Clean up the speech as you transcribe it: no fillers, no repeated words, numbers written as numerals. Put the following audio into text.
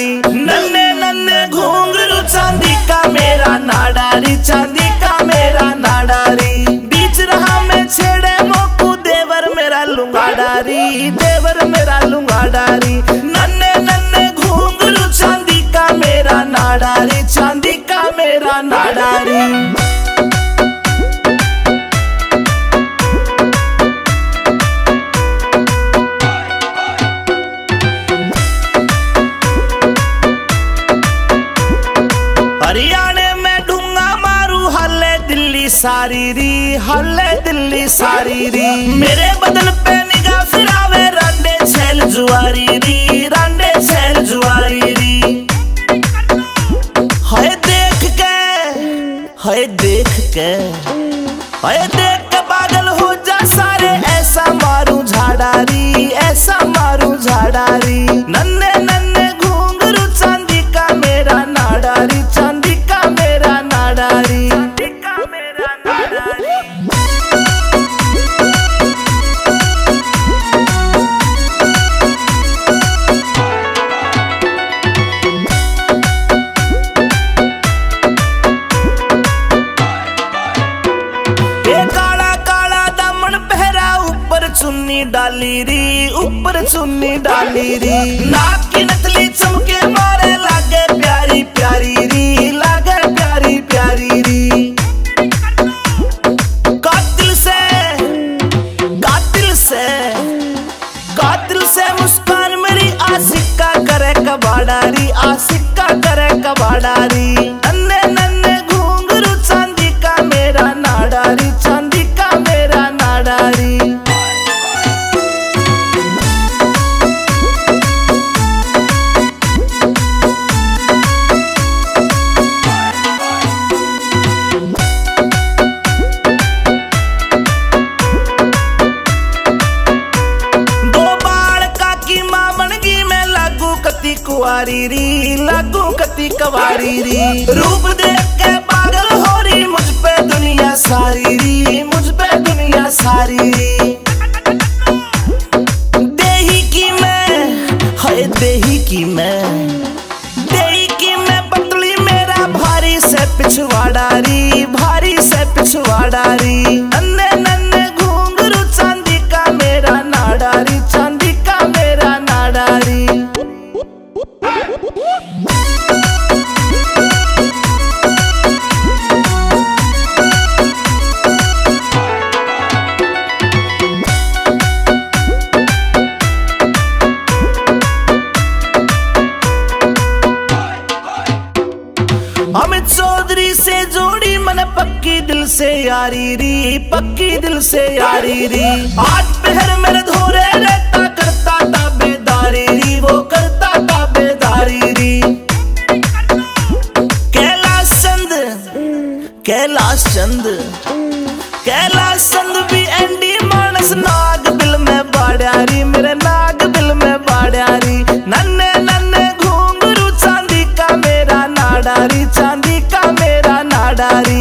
नाडारी। नन्हे नन्हे घुंघरू चांदी का मेरा नाडारी, चांदी का मेरा नाडारी। बीच रहा मैं छेड़े मोकू देवर मेरा लुंगाडारी, देवर मेरा लुंगाडारी। नन्हे नन्हे घुंघरू चांदी का मेरा नाडारी, चांदी का मेरा नाडारी। हरियाणे में ढूंगा मारू हल्ले दिल्ली सारी री, हल्ले दिल्ली सारी री। मेरे बदन पे निगाह फिरावे रांडे छैल जुआरी री, रांडे छैल जुआरी री। हाय देख के, हाय देख के, हाय देख के पागल हो जा सारे, ऐसा मारू झाड़ारी, ऐसा मारू झाड़ारी। नन्हे नन्हे घुंघरू चांदी का मेरा नाडारी, चांदी का मेरा नाडारी, चांदी का मेरा नाडारी। चुन्नी डाली री, ऊपर चुन्नी डाली री। नाक की नथली चमके मारे लागे प्यारी प्यारी री, लागे प्यारी प्यारी री। कातिल से, कातिल से, कातिल से मुस्कान मेरी आशिका करे कबाडारी, आशिका करे कबाडारी। नन्हे नन्हे घुंघरू चांदी का मेरा नाडारी, चांदी का मेरा नाडारी। कुवारी री, लागू कती कवारी री। रूप देख के पागल हो रही मुझ पे दुनिया सारी री, मुझ पे दुनिया सारी री। देही की मैं, हाय देही की मैं, देही की मैं पतली मेरा भारी से पिछवाड़ारी, भारी से पिछवाड़ारी। नन्हे नन्हे घुंघरू चांदी का मेरा नाडारी, चांदी का मेरा नाडारी। अमित चौधरी से जोड़ी मन पक्की दिल से यारी री, पक्की दिल से यारी री। आज पहर मेरे धोरे रहता करता ताबेदारी री, वो करता ताबेदारी री। कैलाश चंद, कैलाश चंद, कैलाश चंद भी एंडी मानस नाग बिल में बाड़ियारी, मेरे नाग बिल में बाड़ियारी। नन्हे नन्हे घुंघरू चांदी का मेरा नाडारी, चांदी का मेरा नाडारी।